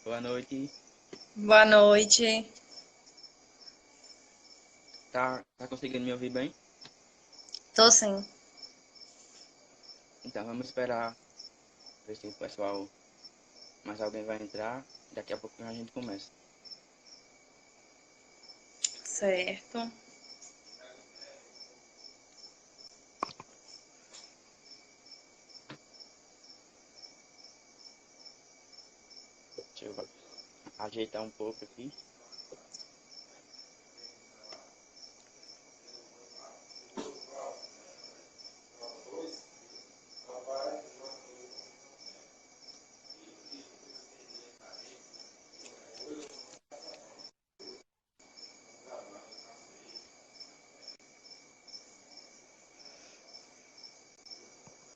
Boa noite. Boa noite. Tá conseguindo me ouvir bem? Tô sim. Então vamos esperar ver se o pessoal, mais alguém vai entrar. Daqui a pouco a gente começa. Certo. Deixa eu ajeitar um pouco aqui.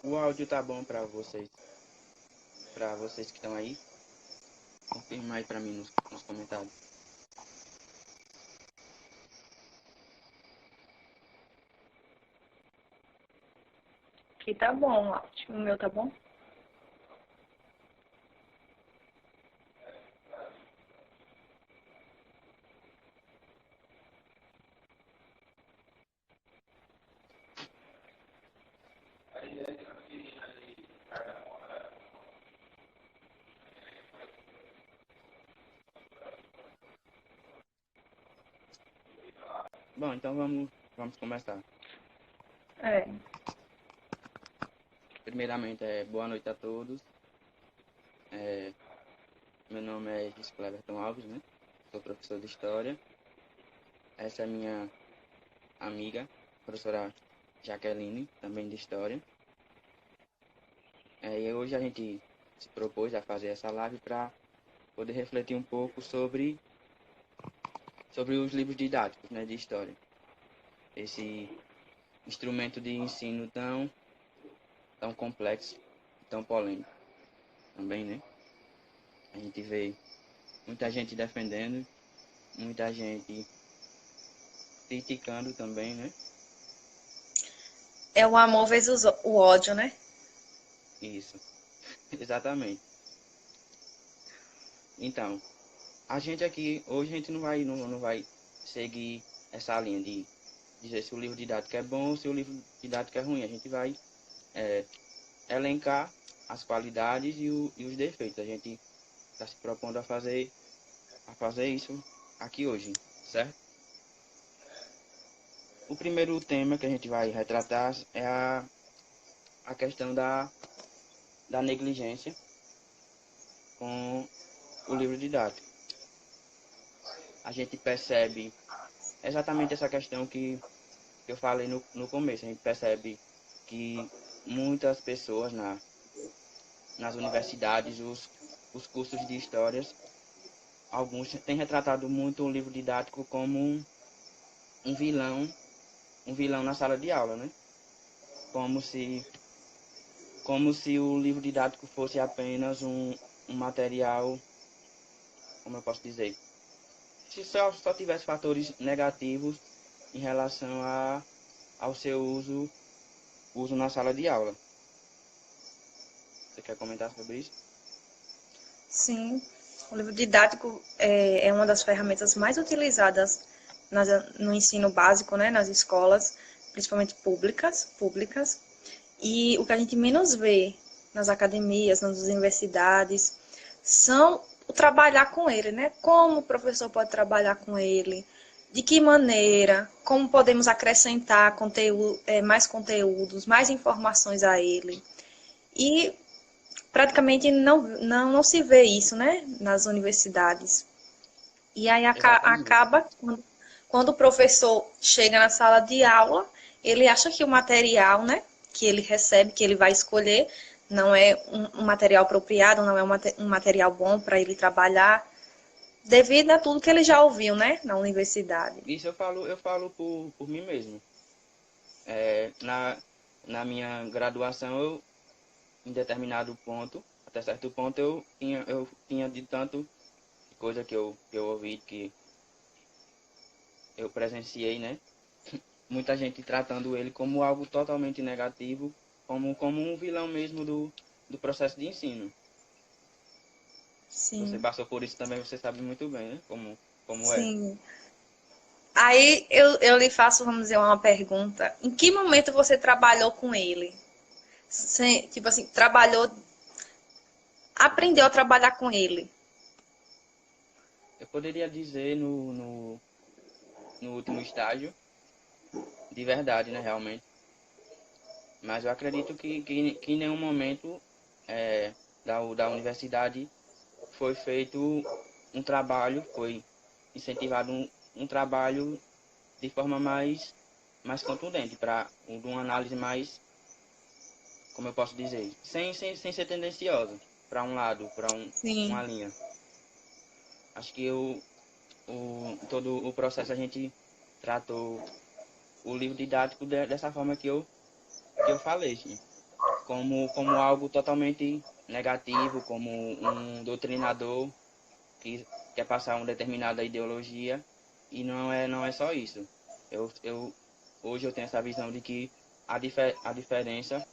O áudio tá bom para vocês que estão aí? Confirma aí para mim nos comentários. Aqui tá bom, ótimo. O meu tá bom? Bom, então vamos começar. É. Primeiramente, boa noite a todos. Meu nome é Gis Cleverton Alves, né? Sou professor de História. Essa é minha amiga, professora Jaqueline, também de História. E hoje a gente se propôs a fazer essa live para poder refletir um pouco sobre os livros didáticos, né, de História. Esse instrumento de ensino tão complexo, tão polêmico também, né? A gente vê muita gente defendendo, muita gente criticando também, né? É o amor vezes o ódio, né? Isso, exatamente. Então, a gente aqui, hoje a gente não vai seguir essa linha de dizer se o livro didático é bom ou se o livro didático é ruim. A gente vai elencar as qualidades e os defeitos. A gente está se propondo a fazer isso aqui hoje, certo? O primeiro tema que a gente vai retratar é a questão da negligência com o livro didático. A gente percebe exatamente essa questão que eu falei no começo. A gente percebe que muitas pessoas nas universidades, os cursos de histórias, alguns têm retratado muito o livro didático como um vilão, um vilão na sala de aula, né? Como se, como se o livro didático fosse apenas um material, como eu posso dizer, se só tivesse fatores negativos em relação ao seu uso na sala de aula. Você quer comentar sobre isso? Sim. O livro didático é uma das ferramentas mais utilizadas no ensino básico, né? Nas escolas, principalmente públicas. E o que a gente menos vê nas academias, nas universidades, são o trabalhar com ele, né? Como o professor pode trabalhar com ele, de que maneira, como podemos acrescentar conteúdo, mais conteúdos, mais informações a ele. E praticamente não se vê isso, né? Nas universidades. E aí Exatamente. acaba, quando o professor chega na sala de aula, ele acha que o material, né, que ele recebe, que ele vai escolher, não é um material apropriado, não é um material bom para ele trabalhar, devido a tudo que ele já ouviu, né, na universidade. Isso eu falo por mim mesmo. É, na minha graduação, em determinado ponto, até certo ponto, eu tinha de tanto coisa que eu ouvi, que eu presenciei, né? Muita gente tratando ele como algo totalmente negativo, como um vilão mesmo do processo de ensino. Você sim, passou por isso também, você sabe muito bem, né? Como é. sim. Aí eu lhe faço, vamos dizer, uma pergunta. Em que momento você trabalhou com ele? Tipo assim, trabalhou, aprendeu a trabalhar com ele? Eu poderia dizer no último estágio, de verdade, né, realmente. Mas eu acredito que em nenhum momento da universidade foi feito um trabalho, foi incentivado um trabalho de forma mais contundente, para uma análise mais, como eu posso dizer, sem ser tendenciosa para um lado, uma Sim, linha. Acho que todo o processo a gente tratou o livro didático dessa forma que eu falei, sim. Como algo totalmente negativo, como um doutrinador que quer passar uma determinada ideologia, e não é só isso. Hoje eu tenho essa visão de que a diferença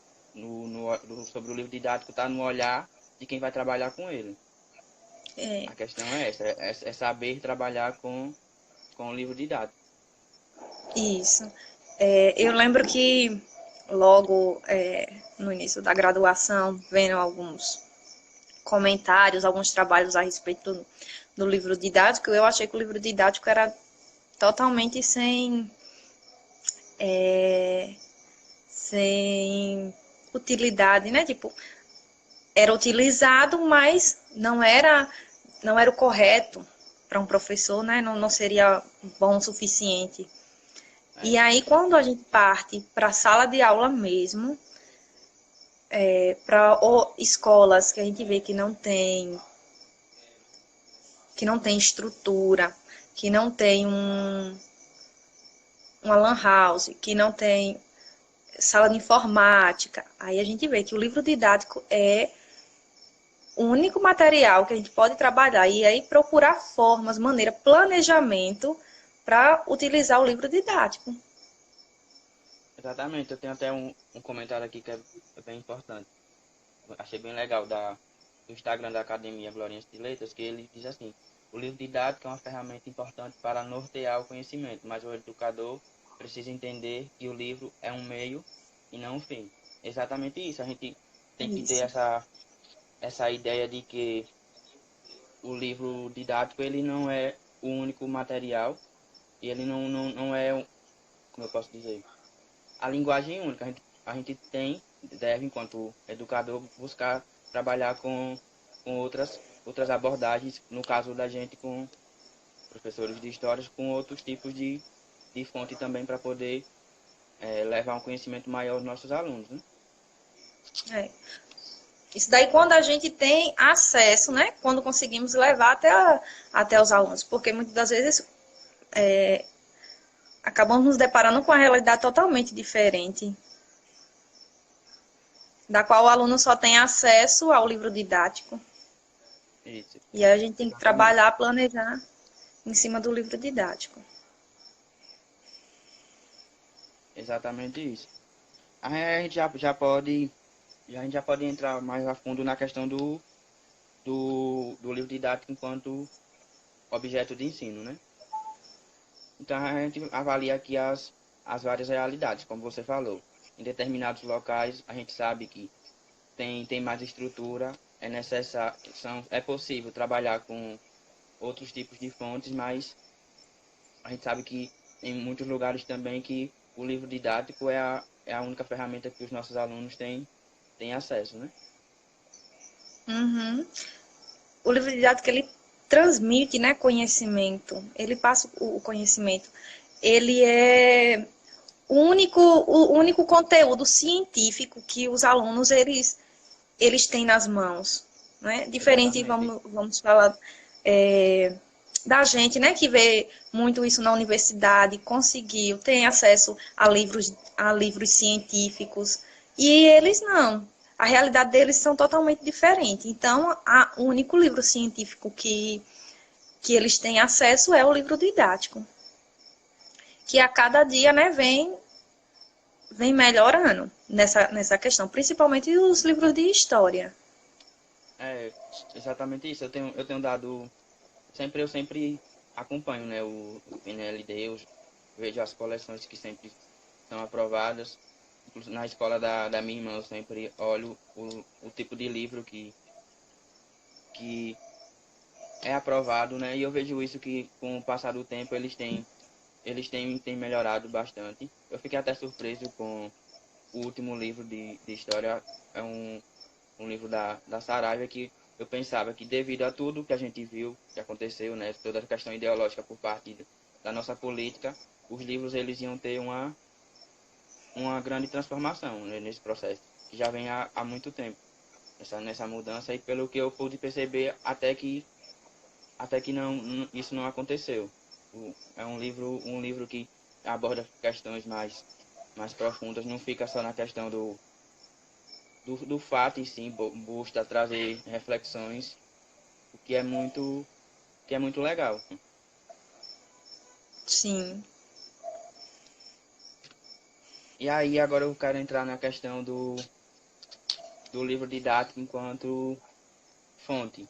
sobre o livro didático está no olhar de quem vai trabalhar com ele. é, A questão é essa, é saber trabalhar com o livro didático. isso. Eu lembro que logo no início da graduação, vendo alguns comentários, alguns trabalhos a respeito do livro didático, eu achei que o livro didático era totalmente sem utilidade, né? Tipo, era utilizado, mas não era o correto para um professor, né? Não seria bom o suficiente. E É, aí, quando a gente parte para a sala de aula mesmo, para escolas que a gente vê que não tem estrutura, que não tem uma lan house, que não tem sala de informática, aí a gente vê que o livro didático é o único material que a gente pode trabalhar e aí procurar formas, maneira, planejamento para utilizar o livro didático. exatamente. Eu tenho até um comentário aqui que é bem importante. Achei bem legal do Instagram da Academia Florença de Letras, que ele diz assim: o livro didático é uma ferramenta importante para nortear o conhecimento, mas o educador precisa entender que o livro é um meio e não um fim. Exatamente isso. A gente tem que ter Isso, essa ideia de que o livro didático ele não é o único material e ele não é, como eu posso dizer, a linguagem única. Deve, enquanto educador, buscar trabalhar com outras abordagens, no caso da gente com professores de histórias, com outros tipos de fonte também para poder levar um conhecimento maior aos nossos alunos, né? é. Isso daí quando a gente tem acesso, né? Quando conseguimos levar até os alunos, porque muitas das vezes acabamos nos deparando com uma realidade totalmente diferente, da qual o aluno só tem acesso ao livro didático. Isso, E aí a gente tem que exatamente. trabalhar, planejar em cima do livro didático. Exatamente isso. Aí a gente já pode entrar mais a fundo na questão do livro didático enquanto objeto de ensino, né? Então a gente avalia aqui as várias realidades, como você falou. Em determinados locais a gente sabe que tem mais estrutura, é necessário, é possível trabalhar com outros tipos de fontes, mas a gente sabe que em muitos lugares também que o livro didático é a única ferramenta que os nossos alunos têm acesso, né? Uhum. O livro didático, ele transmite, né, conhecimento. Ele passa o conhecimento. Ele é o único conteúdo científico que os alunos eles têm nas mãos, né? Diferente, Exatamente. vamos falar da gente, né, que vê muito isso na universidade, conseguiu, tem acesso a livros científicos, e eles não. A realidade deles são totalmente diferente. Então, o único livro científico que eles têm acesso é o livro didático, que a cada dia, né, vem melhorando nessa questão, principalmente os livros de história. É exatamente isso. Eu tenho dado. Eu sempre acompanho, né, o PNLD, eu vejo as coleções que sempre são aprovadas. Inclusive, na escola da minha irmã, eu sempre olho o tipo de livro que é aprovado, né? E eu vejo isso que com o passar do tempo têm melhorado bastante. Eu fiquei até surpreso com o último livro de história, é um livro da Saraiva, que eu pensava que devido a tudo que a gente viu, que aconteceu, né, toda a questão ideológica por parte da nossa política, os livros eles iam ter uma grande transformação, né, nesse processo, que já vem há muito tempo, nessa mudança, e pelo que eu pude perceber, até que isso não aconteceu. É um livro que aborda questões mais profundas, não fica só na questão do fato, e sim busca trazer reflexões, o que é muito legal. Sim. E aí agora eu quero entrar na questão do livro didático enquanto fonte,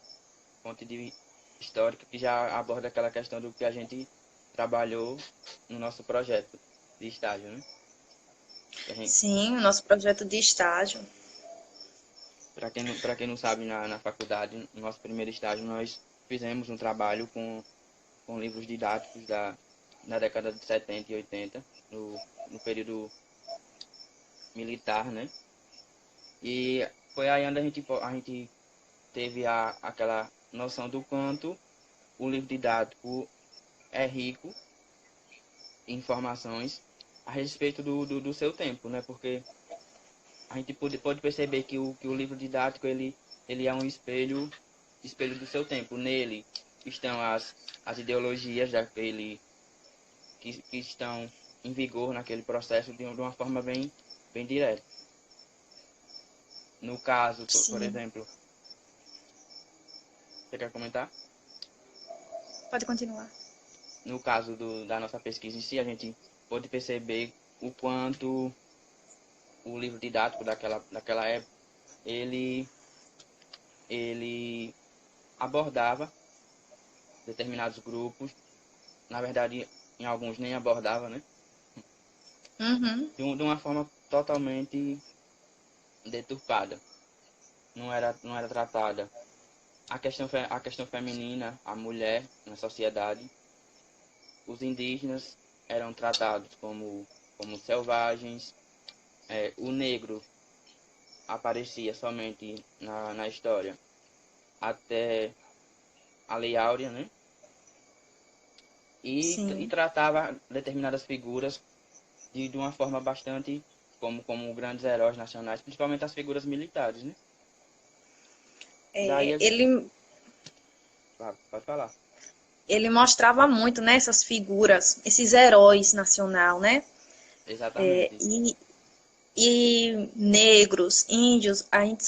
fonte de histórica, que já aborda aquela questão do que a gente trabalhou no nosso projeto de estágio, né? Sim, o nosso projeto de estágio. Para quem não sabe, na faculdade, no nosso primeiro estágio, nós fizemos um trabalho com livros didáticos da década de 70 e 80, no período militar, né? E foi aí onde a gente teve aquela noção do quanto o livro didático é rico em informações a respeito do seu tempo, né? Porque a gente pode perceber que o livro didático ele é um espelho do seu tempo. Nele estão as ideologias que estão em vigor naquele processo de uma forma bem direta. No caso, por Sim. exemplo, você quer comentar? Pode continuar. No caso da nossa pesquisa em si, a gente pode perceber o quanto o livro didático daquela época, ele, ele abordava determinados grupos, na verdade, em alguns nem abordava, né? Uhum. De uma forma totalmente deturpada. Não era tratada a questão feminina, a mulher na sociedade. Os indígenas eram tratados como selvagens. O negro aparecia somente na história até a Lei Áurea, né? E Sim. tratava determinadas figuras de uma forma bastante como grandes heróis nacionais, principalmente as figuras militares, né? Daí, Ele, pode falar. ele mostrava muito, né, essas figuras, esses heróis nacional, né? Exatamente isso. E negros, índios, a gente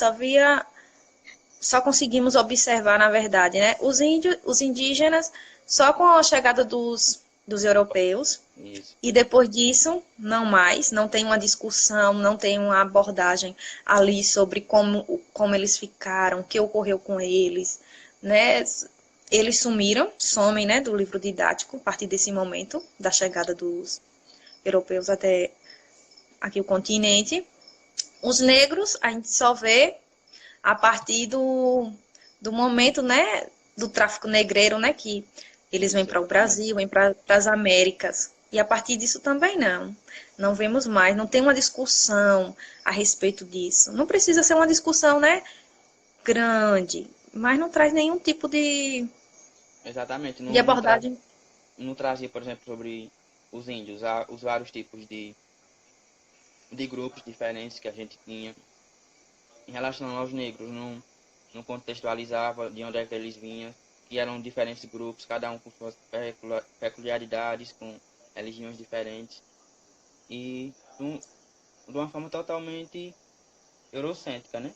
só conseguimos observar, na verdade, né? Os indígenas, só com a chegada dos europeus. Isso. E depois disso, não mais, não tem uma discussão, não tem uma abordagem ali sobre como eles ficaram, o que ocorreu com eles, né? Eles somem, né, do livro didático, a partir desse momento, da chegada dos europeus até aqui o continente. Os negros, a gente só vê a partir do momento, né, do tráfico negreiro, né, que eles vêm Isso, para o exatamente. Brasil, vêm para as Américas. E a partir disso também não. Não vemos mais, não tem uma discussão a respeito disso. Não precisa ser uma discussão, né, grande, mas não traz nenhum tipo Exatamente. de abordagem. Não trazia, por exemplo, sobre os índios, os vários tipos de grupos diferentes que a gente tinha. Em relação aos negros, não contextualizava de onde é que eles vinham, que eram diferentes grupos, cada um com suas peculiaridades, com religiões diferentes. E de uma forma totalmente eurocêntrica, né?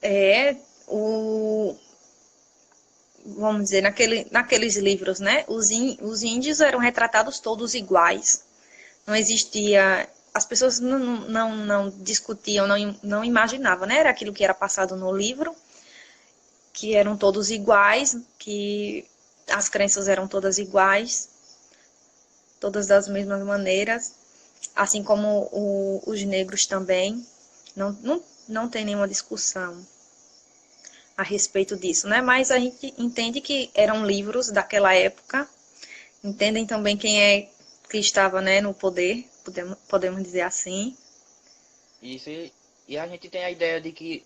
É, o, vamos dizer, naqueles livros, né? Os índios eram retratados todos iguais. Não existia as pessoas não discutiam, não imaginavam, né? Era aquilo que era passado no livro, que eram todos iguais, que as crenças eram todas iguais, todas das mesmas maneiras, assim como os negros também. Não tem nenhuma discussão a respeito disso, né? Mas a gente entende que eram livros daquela época, entendem também quem é que estava, né, no poder, podemos dizer assim. Isso, e a gente tem a ideia de que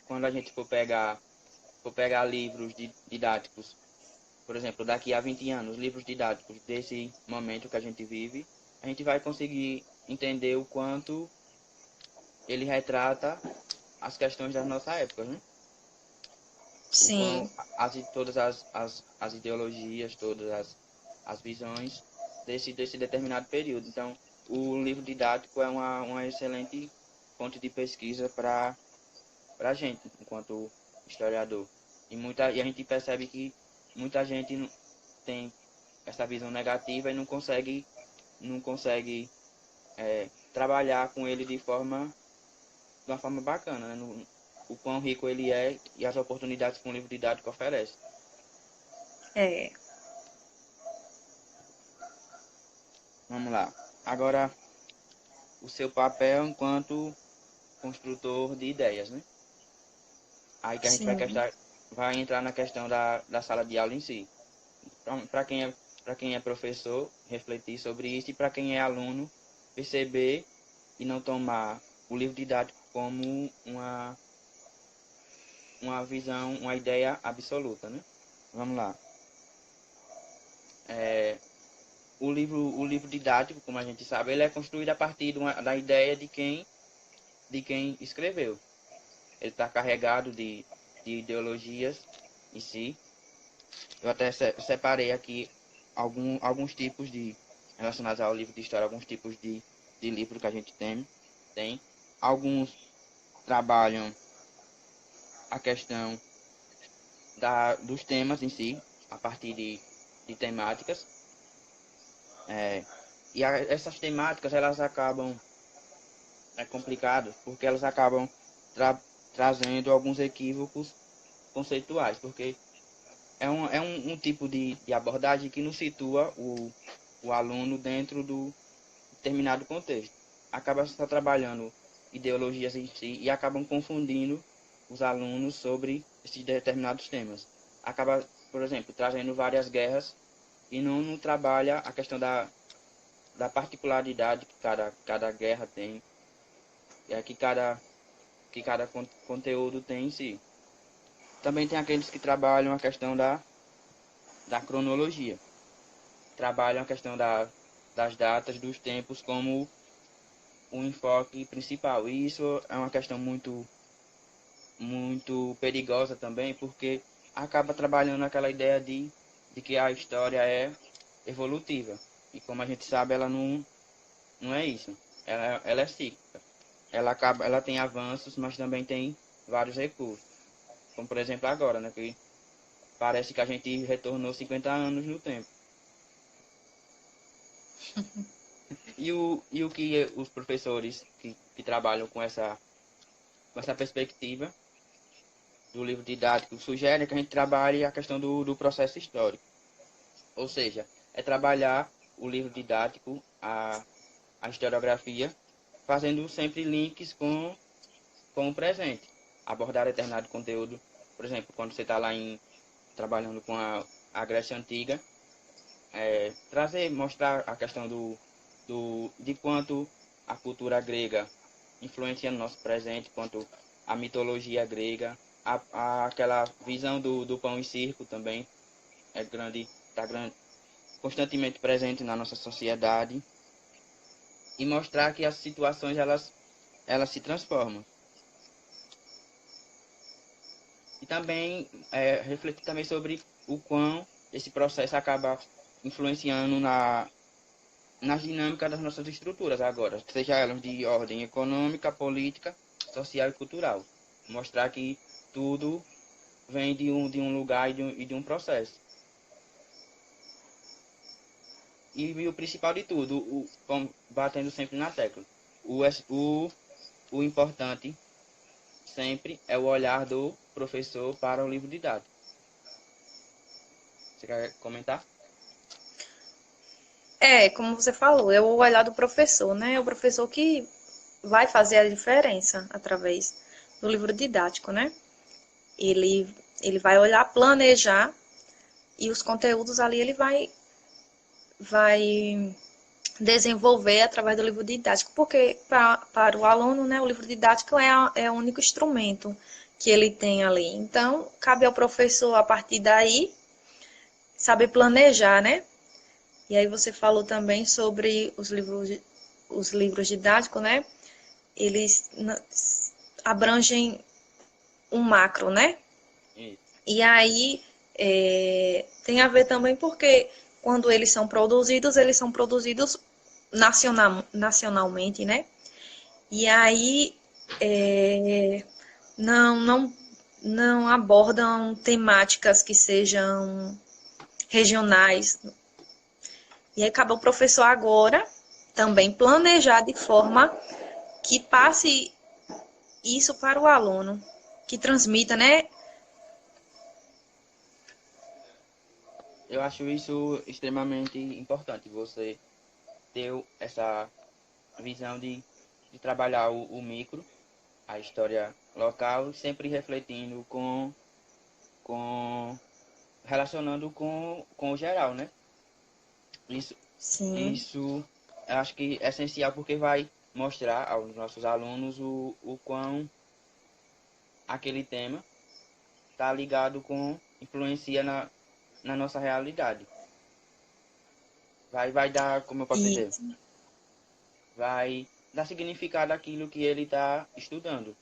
quando a gente for pegar livros didáticos, por exemplo, daqui a 20 anos, livros didáticos desse momento que a gente vive, a gente vai conseguir entender o quanto ele retrata as questões da nossa época, né? O quão Sim, todas as ideologias, todas as visões desse determinado período. Então, o livro didático é uma excelente fonte de pesquisa para a gente, enquanto historiador. E a gente percebe que muita gente tem essa visão negativa e não consegue trabalhar com ele de uma forma bacana, né? O quão rico ele é e as oportunidades que um livro didático oferece. é, Vamos lá. Agora, o seu papel enquanto construtor de ideias, né? Aí que a gente sim, vai entrar na questão da sala de aula em si. Para quem é professor, refletir sobre isso, e para quem é aluno, perceber e não tomar o livro didático como uma visão, uma ideia absoluta, né? Vamos lá. É, o livro didático, como a gente sabe, ele é construído a partir da ideia de quem escreveu. Ele está carregado de ideologias em si. Eu até separei aqui alguns tipos relacionados ao livro de história, alguns tipos de livro que a gente tem. Alguns trabalham a questão dos temas em si, a partir de temáticas. É, essas temáticas, elas acabam, complicadas, porque elas acabam trazendo alguns equívocos conceituais, porque um tipo de abordagem que não situa o aluno dentro do determinado contexto. Acaba só trabalhando ideologias em si e acabam confundindo os alunos sobre esses determinados temas. Acaba, por exemplo, trazendo várias guerras e não trabalha a questão da particularidade que cada guerra tem, que cada conteúdo tem em si. Também tem aqueles que trabalham a questão da cronologia, trabalham a questão das datas, dos tempos como um enfoque principal. E isso é uma questão muito perigosa também, porque acaba trabalhando aquela ideia de que a história é evolutiva. E como a gente sabe, ela não é isso. Ela é cíclica. Ela tem avanços, mas também tem vários recursos. Como por exemplo agora, né? Que parece que a gente retornou 50 anos no tempo. E o que os professores que trabalham com essa perspectiva do livro didático sugerem é que a gente trabalhe a questão do processo histórico. Ou seja, é trabalhar o livro didático, a historiografia, fazendo sempre links com o presente. Abordar determinado conteúdo, por exemplo, quando você está lá trabalhando com a Grécia Antiga, mostrar a questão de quanto a cultura grega influencia no nosso presente, quanto a mitologia grega, aquela visão do pão e circo também é grande, está constantemente presente na nossa sociedade, e mostrar que as situações elas se transformam. E também refletir também sobre o quão esse processo acaba influenciando nas dinâmicas das nossas estruturas agora, seja elas de ordem econômica, política, social e cultural. Mostrar que tudo vem de um lugar e de um processo. E o principal de tudo, batendo sempre na tecla, o importante sempre é o olhar do professor para o livro didático. Você quer comentar? Como você falou, é o olhar do professor, né? É o professor que vai fazer a diferença através do livro didático, né? Ele, ele vai olhar, planejar, e os conteúdos ali ele vai desenvolver através do livro didático, porque para o aluno, né, o livro didático é o único instrumento que ele tem ali. Então, cabe ao professor, a partir daí, saber planejar, né? E aí você falou também sobre os livros didáticos, né? Eles abrangem um macro, né? Isso. E aí tem a ver também porque quando eles são produzidos nacionalmente, né? E aí não, não, não abordam temáticas que sejam regionais. E aí acaba o professor agora também planejar de forma que passe isso para o aluno, que transmita, né? Eu acho isso extremamente importante, você ter essa visão de trabalhar o micro, a história local, sempre refletindo com relacionando com o geral, né? Isso, Sim. isso eu acho que é essencial porque vai mostrar aos nossos alunos o quão aquele tema está ligado com, influencia na nossa realidade. Vai dar, como eu posso E, dizer, vai dar significado àquilo que ele está estudando.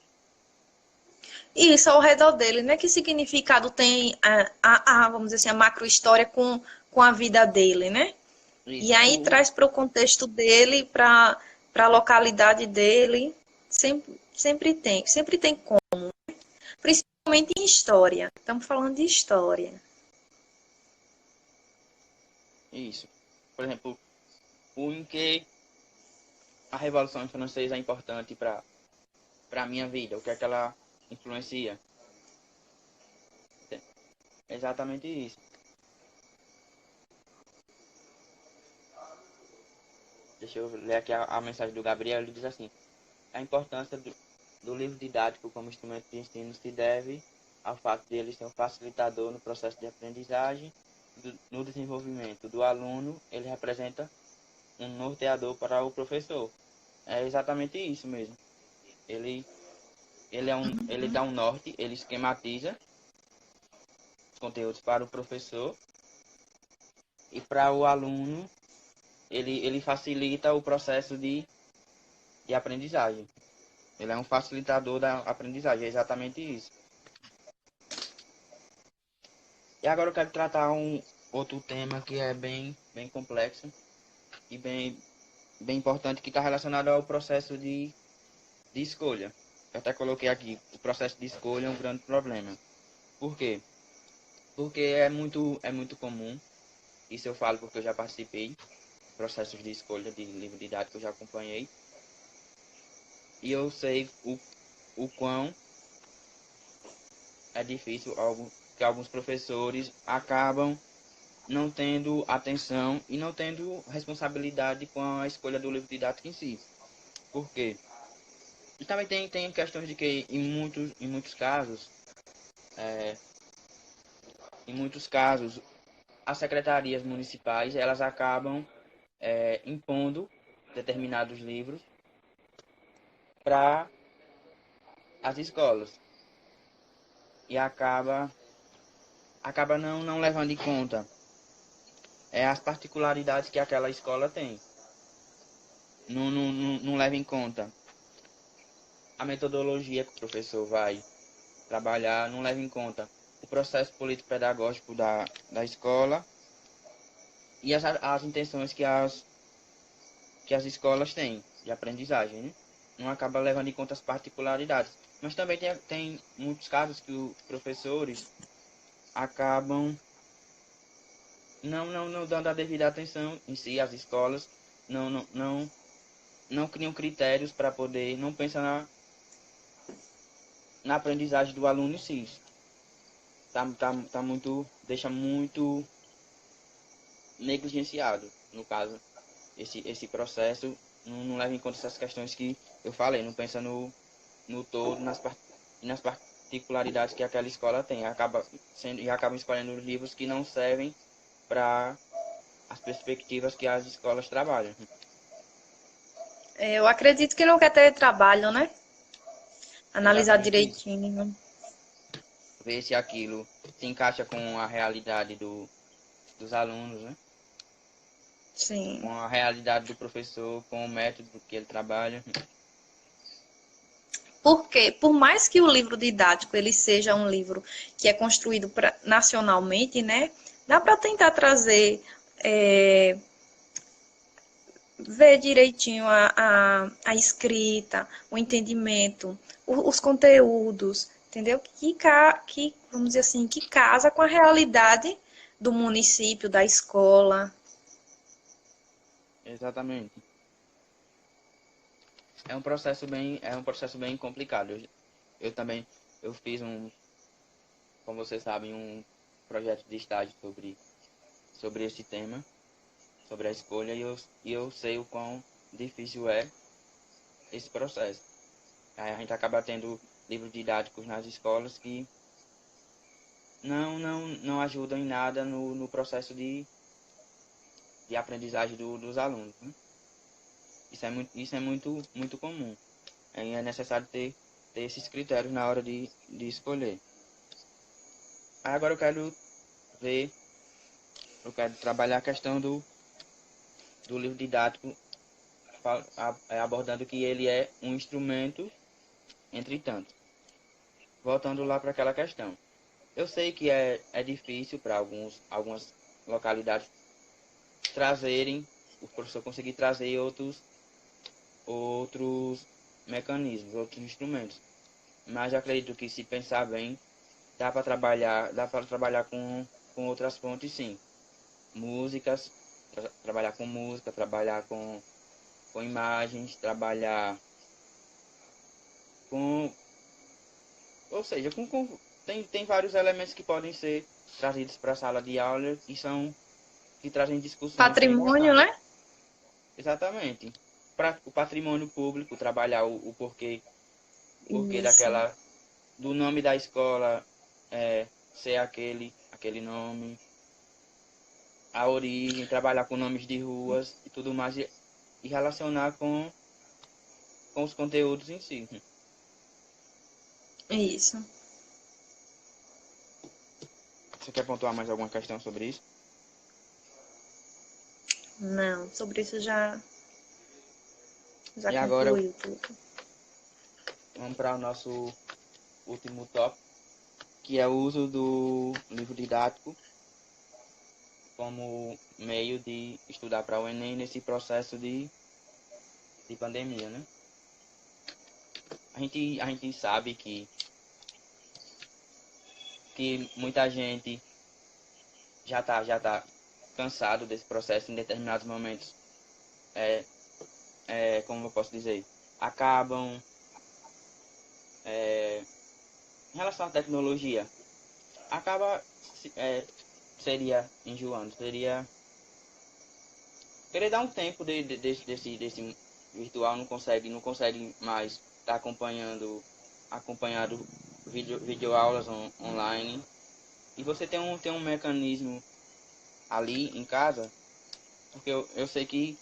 e isso ao redor dele, né? Que significado tem vamos dizer assim, a macro-história com a vida dele, né? E Isso. aí traz para o contexto dele, para a localidade dele. Sempre tem como. Principalmente em história. Estamos falando de história. Isso. Por exemplo, o em que a Revolução Francesa é importante para a minha vida, o que é que ela influencia. É exatamente isso. Deixa eu ler aqui a mensagem do Gabriel, ele diz assim: a importância do livro didático como instrumento de ensino se deve ao fato de ele ser um facilitador no processo de aprendizagem, no desenvolvimento do aluno, ele representa um norteador para o professor. É exatamente isso mesmo. Ele, ele dá um norte, ele esquematiza os conteúdos para o professor e para o aluno, ele facilita o processo de aprendizagem. Ele é um facilitador da aprendizagem, é exatamente isso. E agora eu quero tratar um outro tema que é bem complexo e bem importante, que está relacionado ao processo de escolha. Eu até coloquei aqui, o processo de escolha é um grande problema. Por quê? Porque é muito comum, isso eu falo porque eu já participei, processos de escolha de livro didático eu já acompanhei, e eu sei o quão é difícil, que alguns professores acabam não tendo atenção e não tendo responsabilidade com a escolha do livro didático em si. Por quê? E também tem questões de que em muitos casos, é, em muitos casos, as secretarias municipais elas acabam impondo determinados livros para as escolas e acaba não levando em conta as particularidades que aquela escola tem. Não leva em conta a metodologia que o professor vai trabalhar, não leva em conta o processo político-pedagógico da escola e as intenções que as escolas têm de aprendizagem, né? Não acaba levando em conta as particularidades. Mas também tem muitos casos que os professores acabam não dando a devida atenção em si, as escolas não não criam critérios para poder, não pensa na aprendizagem do aluno em si. Tá muito, deixa muito negligenciado, no caso, esse processo não leva em conta essas questões que eu falei, não pensa no todo, nas particularidades que aquela escola tem, e acabam escolhendo livros que não servem para as perspectivas que as escolas trabalham. Eu acredito que não quer ter trabalho, né? Analisar Exatamente isso. direitinho. Ver se aquilo se encaixa com a realidade dos alunos, né? Com Sim. a realidade do professor, com o método que ele trabalha. Porque, por mais que o livro didático ele seja um livro que é construído nacionalmente, né? Dá para tentar trazer, ver direitinho a escrita, o entendimento, os conteúdos, entendeu? Que, vamos dizer assim, que casa com a realidade do município, da escola. Exatamente. É um processo bem complicado. Eu também, eu fiz como vocês sabem, um projeto de estágio sobre esse tema, sobre a escolha, e eu sei o quão difícil é esse processo. Aí a gente acaba tendo livros didáticos nas escolas que não ajudam em nada no processo de aprendizagem dos alunos, né? Isso é muito comum. Aí é necessário ter esses critérios na hora de escolher. Aí agora ver, eu quero trabalhar a questão do livro didático, abordando que ele é um instrumento, entretanto. Voltando lá para aquela questão. Eu sei que é difícil para algumas localidades trazerem, o professor conseguir trazer outros mecanismos, outros instrumentos. Mas eu acredito que, se pensar bem, dá para trabalhar com outras fontes, sim. Músicas, trabalhar com música, trabalhar com imagens, trabalhar com, ou seja, tem vários elementos que podem ser trazidos para a sala de aula que trazem discussões bem Patrimônio, bacanas. né? Exatamente. Para o patrimônio público, trabalhar o porquê Isso. do nome da escola ser aquele nome, a origem, trabalhar com nomes de ruas e tudo mais, e relacionar com os conteúdos em si. Isso. Você quer pontuar mais alguma questão sobre isso? Não, sobre isso já E agora concluiu tudo. vamos para o nosso último tópico, que é o uso do livro didático como meio de estudar para o Enem nesse processo de pandemia, né? A gente sabe que muita gente já tá cansado desse processo. Em determinados momentos, é, como eu posso dizer, acabam, em relação à tecnologia, acaba, seria enjoando, querer dar um tempo desse virtual, não consegue mais estar acompanhando videoaulas online. E você tem um mecanismo ali em casa, porque eu sei que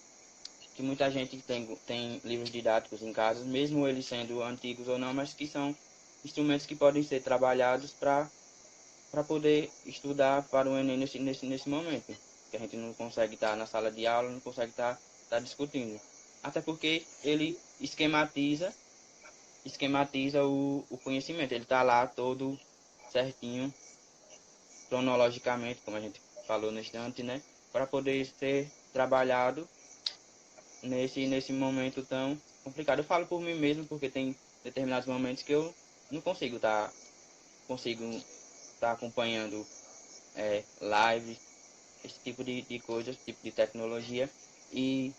muita gente tem livros didáticos em casa, mesmo eles sendo antigos ou não, mas que são instrumentos que podem ser trabalhados para poder estudar para o Enem nesse momento. Que a gente não consegue estar na sala de aula, não consegue estar discutindo. Até porque ele esquematiza o conhecimento. Ele está lá todo certinho, cronologicamente, como a gente falou no instante, né? Para poder ser trabalhado nesse momento tão complicado. Eu falo por mim mesmo, porque tem determinados momentos que eu não consigo tá acompanhando lives, esse tipo de coisas, esse tipo de tecnologia, e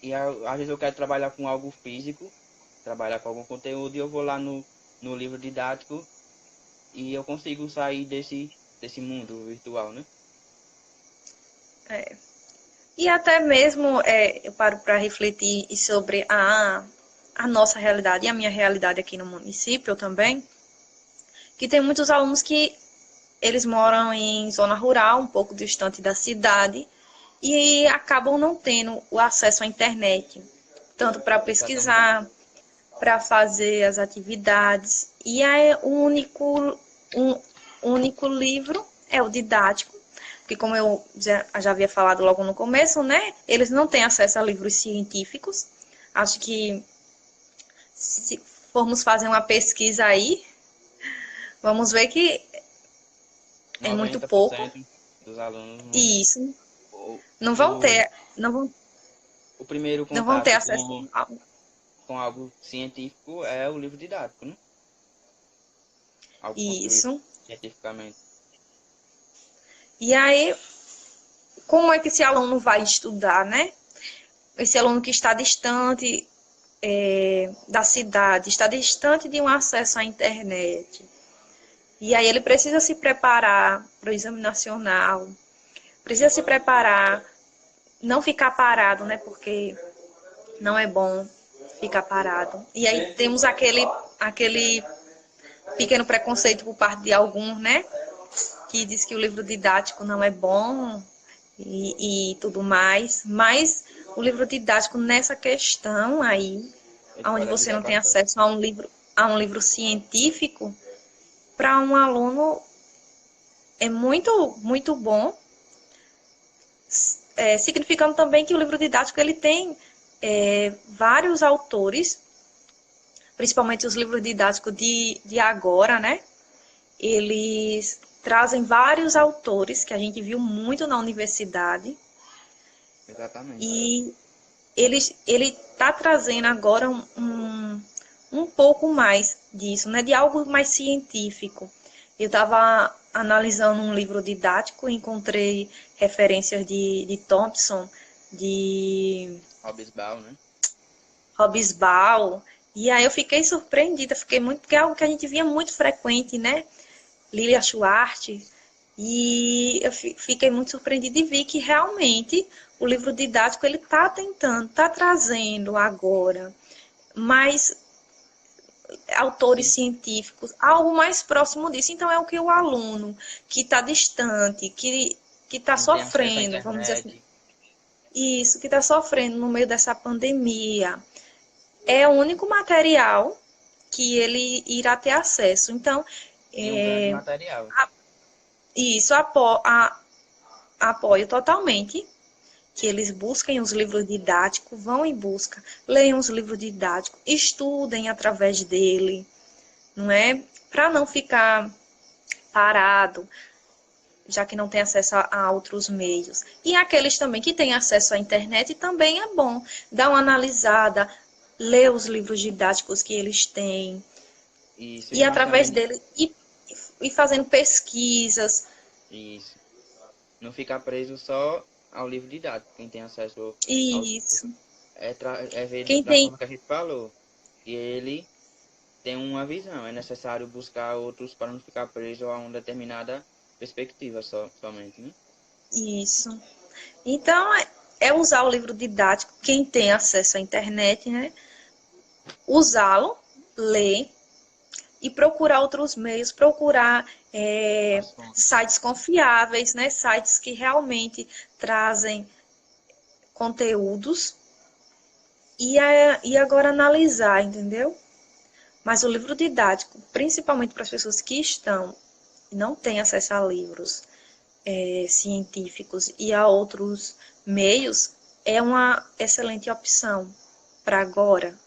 E às vezes eu quero trabalhar com algo físico, trabalhar com algum conteúdo, e eu vou lá no livro didático e eu consigo sair desse mundo virtual, né? É. E até mesmo eu paro para refletir sobre a nossa realidade e a minha realidade aqui no município também, que tem muitos alunos que eles moram em zona rural, um pouco distante da cidade, e acabam não tendo o acesso à internet, tanto para Exatamente. pesquisar, para fazer as atividades. E aí um único livro é o didático, porque como eu já havia falado logo no começo, né? Eles não têm acesso a livros científicos. Acho que se formos fazer uma pesquisa aí, vamos ver que é muito pouco. 90% dos alunos não, E isso o, não vão o, ter, não vão, o primeiro não vão ter contato acesso a com algo científico é o livro didático, né? Algo construído isso. cientificamente. E aí, como é que esse aluno vai estudar, né? Esse aluno que está distante da cidade, está distante de um acesso à internet. E aí ele precisa se preparar para o exame nacional, precisa se preparar, não ficar parado, né? Porque não é bom ficar parado. E aí temos aquele pequeno preconceito por parte de alguns, né? Que diz que o livro didático não é bom e tudo mais. Mas o livro didático nessa questão aí, Ele onde pode você ajudar não tem bastante. acesso a um livro científico, para um aluno é muito bom, significando também que o livro didático ele tem vários autores, principalmente os livros didáticos de agora, né? Eles trazem vários autores que a gente viu muito na universidade Exatamente. e ele está trazendo agora um pouco mais disso, né? De algo mais científico. Eu estava analisando um livro didático, encontrei referências de Thompson, de Hobsbawm, né? Hobsbawm, e aí eu fiquei surpreendida, fiquei muito, porque é algo que a gente via muito frequente, né? Lilia Schwartz, e eu fiquei muito surpreendida e vi que realmente o livro didático ele está tentando, está trazendo agora mais autores Sim. científicos, algo mais próximo disso. Então é o que o aluno que está distante, que está Não tem acesso à sofrendo, vamos dizer assim, internet. isso, que está sofrendo no meio dessa pandemia, é o único material que ele irá ter acesso. Então, E um grande é, material. isso apoio totalmente que eles busquem os livros didáticos, vão em busca, leiam os livros didáticos, estudem através dele, não é? Para não ficar parado, já que não tem acesso a outros meios. E aqueles também que têm acesso à internet também é bom dar uma analisada, ler os livros didáticos que eles têm, Isso. e E mas através também dele ir fazendo pesquisas. isso. Não ficar preso só ao livro didático. Quem tem acesso ao Isso. é ver Quem da tem forma que a gente falou. Que ele tem uma visão. É necessário buscar outros para não ficar preso a uma determinada perspectiva somente, né? isso. Então, é usar o livro didático, quem tem acesso à internet, né? Usá-lo, ler e procurar outros meios, procurar As fontes. sites confiáveis, né? Sites que realmente trazem conteúdos e agora analisar, entendeu? Mas o livro didático, principalmente para as pessoas que estão e não têm acesso a livros científicos e a outros meios, é uma excelente opção para agora.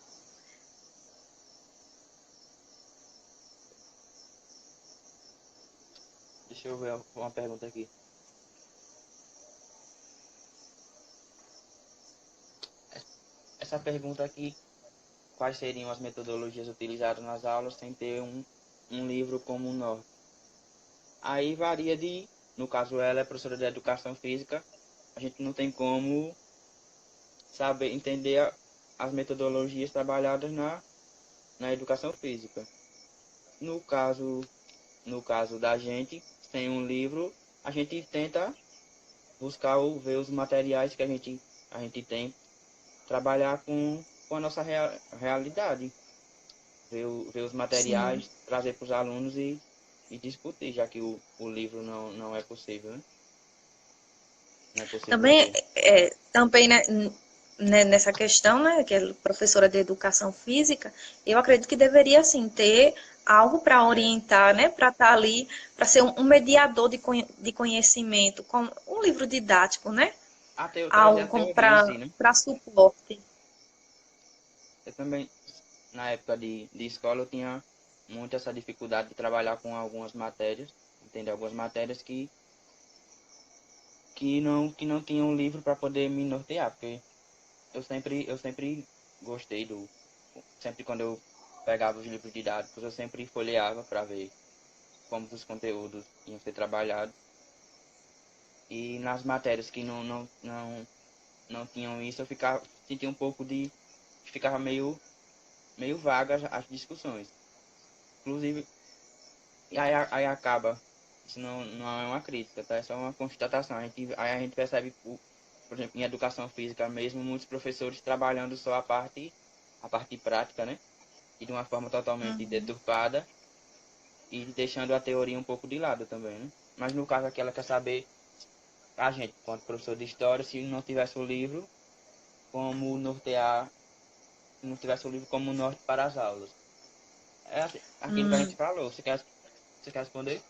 Deixa eu ver uma pergunta aqui. Essa pergunta aqui, quais seriam as metodologias utilizadas nas aulas sem ter um livro como norte? Aí varia no caso ela é professora de educação física, a gente não tem como saber entender as metodologias trabalhadas na educação física. No caso, no caso da gente, sem um livro, a gente tenta buscar ou ver os materiais que a gente tem, trabalhar com a nossa realidade, ver os Sim. materiais, trazer para os alunos e discutir, já que o livro não é possível, né? Não é possível Também, ter. também nessa questão, né, que é professora de educação física, eu acredito que deveria, assim, ter algo para É, orientar, né, para estar ali, para ser um mediador de conhecimento, como um livro didático, né, trazer algo a como teoria em si, né? para suporte. Eu também, na época de escola, eu tinha muito essa dificuldade de trabalhar com algumas matérias, entender algumas matérias que não tinham um livro para poder me nortear, porque eu sempre gostei sempre quando eu pegava os livros didáticos, eu sempre folheava para ver como os conteúdos iam ser trabalhados. E nas matérias que não tinham isso, sentia um pouco ficava meio vagas as discussões. Inclusive, e aí acaba, isso não é uma crítica, tá? É só uma constatação. Aí a gente percebe, por exemplo, em educação física mesmo, muitos professores trabalhando só a parte prática, né? E de uma forma totalmente Uhum. deturpada e deixando a teoria um pouco de lado também, né? Mas no caso aqui ela quer saber, a gente, quanto professor de história, se não tivesse o livro, como nortear, se não tivesse o livro como norte para as aulas. É aquilo que a gente Hum. falou. Você quer responder?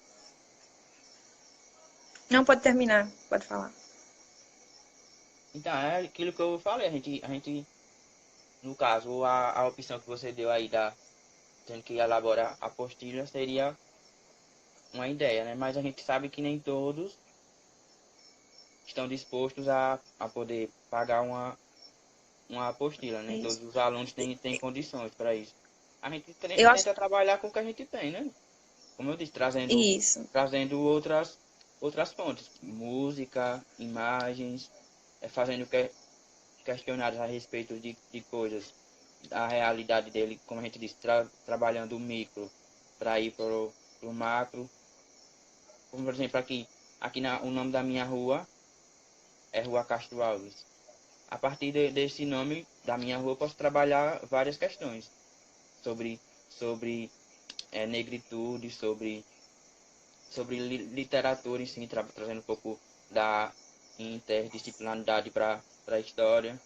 Não pode terminar, pode falar. Então, é aquilo que eu falei. No caso, a opção que você deu aí, tendo que elaborar a apostila, seria uma ideia, né? Mas a gente sabe que nem todos estão dispostos a poder pagar uma apostila, nem todos Isso. os alunos têm condições para isso. A gente Eu acho tenta trabalhar com o que a gente tem, né? Como eu disse, isso. trazendo outras fontes, música, imagens, fazendo questionários a respeito de coisas, da realidade dele, como a gente disse, trabalhando o micro para ir para o macro. Como, por exemplo, o nome da minha rua é Rua Castro Alves. A partir desse nome da minha rua, eu posso trabalhar várias questões sobre negritude, sobre literatura em si, trazendo um pouco da interdisciplinaridade para a história.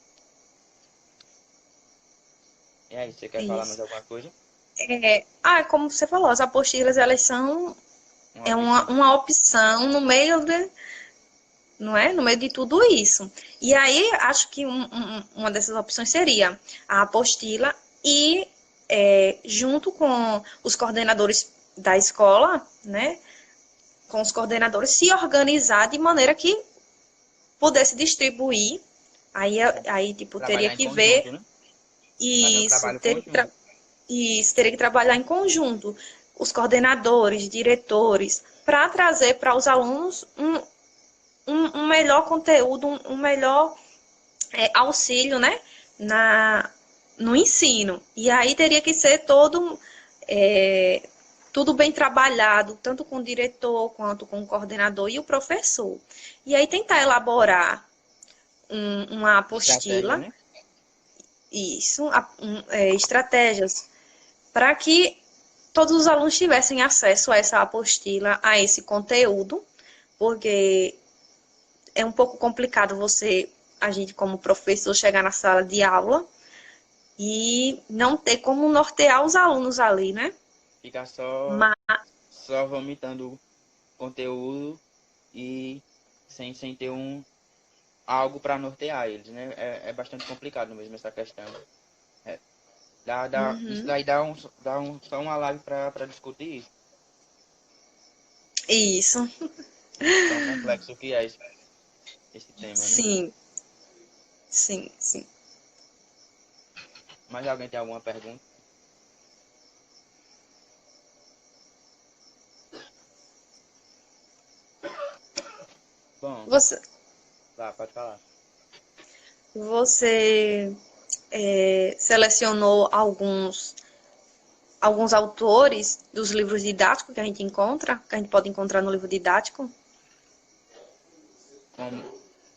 E aí, você quer falar mais Isso. alguma coisa? Como você falou, as apostilas, elas são Uma opção. uma opção no meio de, não é? No meio de tudo isso. E aí, acho que uma dessas opções seria a apostila e, junto com os coordenadores da escola, né? Com os coordenadores, se organizar de maneira que pudesse distribuir. Aí tipo, teria Trabalhar em que ver conjunto, né? Fazer um isso, trabalho conjunto. isso, teria que trabalhar em conjunto, os coordenadores, diretores, para trazer para os alunos um melhor conteúdo, um melhor auxílio, né, no ensino. E aí teria que ser é, tudo bem trabalhado, tanto com o diretor quanto com o coordenador e o professor. E aí tentar elaborar uma Estratégia, apostila, né? isso, estratégias, para que todos os alunos tivessem acesso a essa apostila, a esse conteúdo, porque é um pouco complicado a gente como professor, chegar na sala de aula e não ter como nortear os alunos ali, né? Ficar Mas, só vomitando conteúdo e sem ter algo para nortear eles, né? É bastante complicado mesmo essa questão. É, isso uhum, daí só uma live para discutir isso. isso, Tão complexo que é esse tema, né? sim, sim, sim. Mas alguém tem alguma pergunta? Bom, Você, pode falar. Você selecionou alguns autores dos livros didáticos que a gente encontra, que a gente pode encontrar no livro didático? Como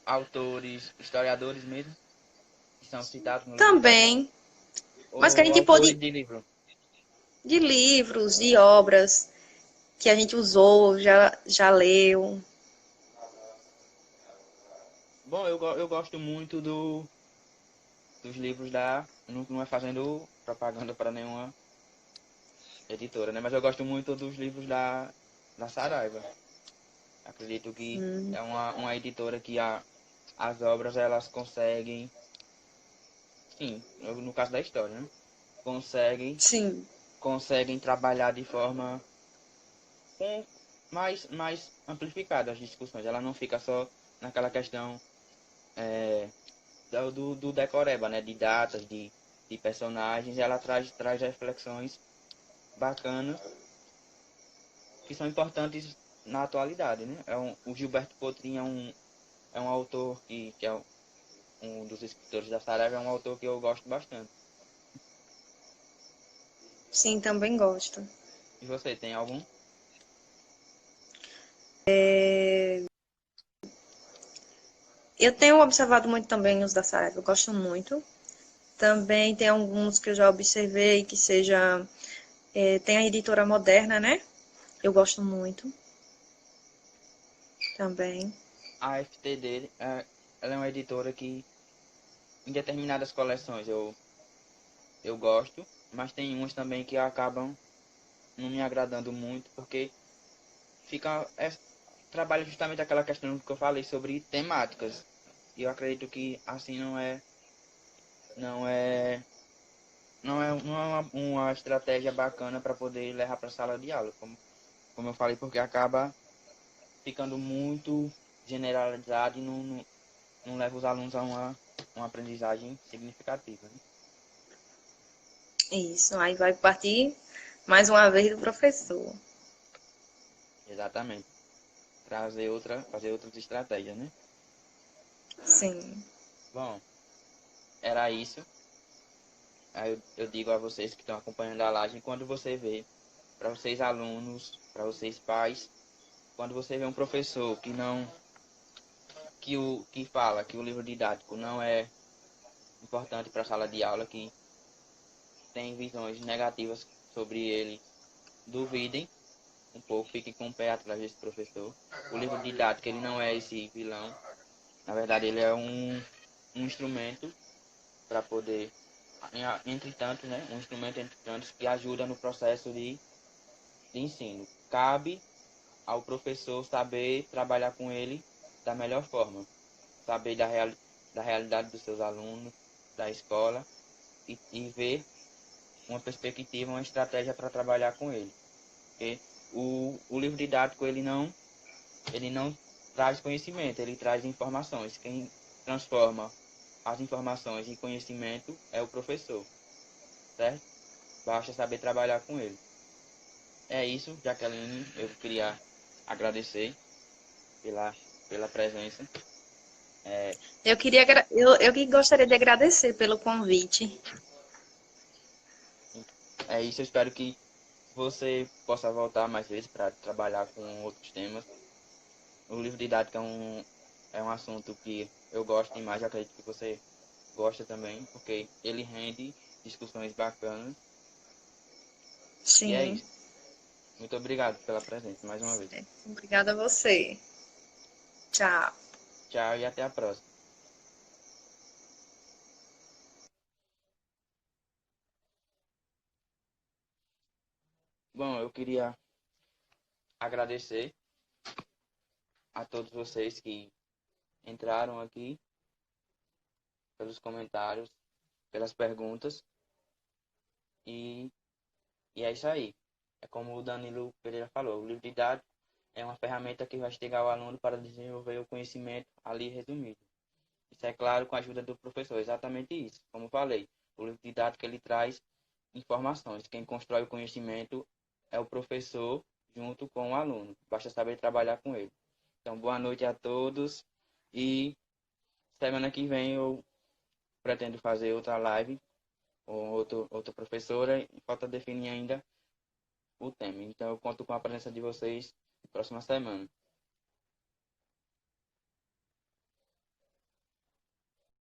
autores, historiadores mesmo, que são citados no livro didático, Também, mas que a ou gente autores pode, de livro. de livros, de obras que a gente usou, já leu. Bom, eu gosto muito dos livros da. Não é fazendo propaganda para nenhuma editora, né? Mas eu gosto muito dos livros da Saraiva. Acredito que Hum, é uma editora que as obras elas conseguem, sim, no caso da história, né? Conseguem, sim, conseguem trabalhar de forma com mais amplificada as discussões. Ela não fica só naquela questão do decoreba, né? De datas, de personagens. Ela traz reflexões bacanas que são importantes na atualidade, né? O Gilberto Cotrim é um autor que é um dos escritores da Saraiva, é um autor que eu gosto bastante. sim, também gosto. E você, tem algum? Eu tenho observado muito também os da Saraiva, eu gosto muito. Também tem alguns que eu já observei que seja. Tem a editora moderna, né? Eu gosto muito também. A FTD, ela é uma editora que em determinadas coleções eu gosto, mas tem umas também que acabam não me agradando muito, porque fica, trabalha justamente aquela questão que eu falei sobre temáticas. E eu acredito que assim não é, não é uma estratégia bacana para poder levar para a sala de aula, como eu falei, porque acaba ficando muito generalizado e não leva os alunos a uma aprendizagem significativa, né? Isso, aí vai partir mais uma vez do professor. Exatamente. Fazer outras estratégias, né? Sim, Bom, era isso. Aí eu digo a vocês que estão acompanhando a live, quando você vê, para vocês alunos, para vocês pais, quando você vê um professor que fala que o livro didático não é importante para a sala de aula, que tem visões negativas sobre ele, duvidem um pouco, fiquem com o pé atrás desse professor. O livro didático ele não é esse vilão, na verdade ele é um instrumento para poder, entre tanto, né, um instrumento entre tantos que ajuda no processo de ensino. Cabe ao professor saber trabalhar com ele da melhor forma, saber da realidade dos seus alunos, da escola e ver uma perspectiva, uma estratégia para trabalhar com ele. Porque o livro didático ele não traz conhecimento, ele traz informações. Quem transforma as informações em conhecimento é o professor, certo? Basta saber trabalhar com ele. É isso, Jaqueline. Eu queria agradecer pela, pela presença. É, eu que gostaria de agradecer pelo convite. é isso, eu espero que você possa voltar mais vezes para trabalhar com outros temas. O livro didático é um assunto que eu gosto demais, eu acredito que você gosta também, porque ele rende discussões bacanas. E é Sim, isso. Muito obrigado pela presença mais uma vez. obrigada a você. Tchau. Tchau e até a próxima. Bom, eu queria agradecer a todos vocês que entraram aqui, pelos comentários, pelas perguntas. E, e é isso aí. É como o Danilo Pereira falou, o livro didático é uma ferramenta que vai instigar o aluno para desenvolver o conhecimento ali resumido. Isso é claro com a ajuda do professor, exatamente isso. Como eu falei, o livro didático ele traz informações. Quem constrói o conhecimento é o professor junto com o aluno. Basta saber trabalhar com ele. Então, boa noite a todos e semana que vem eu pretendo fazer outra live com outra professora e falta definir ainda o tema. Então eu conto com a presença de vocês próxima semana.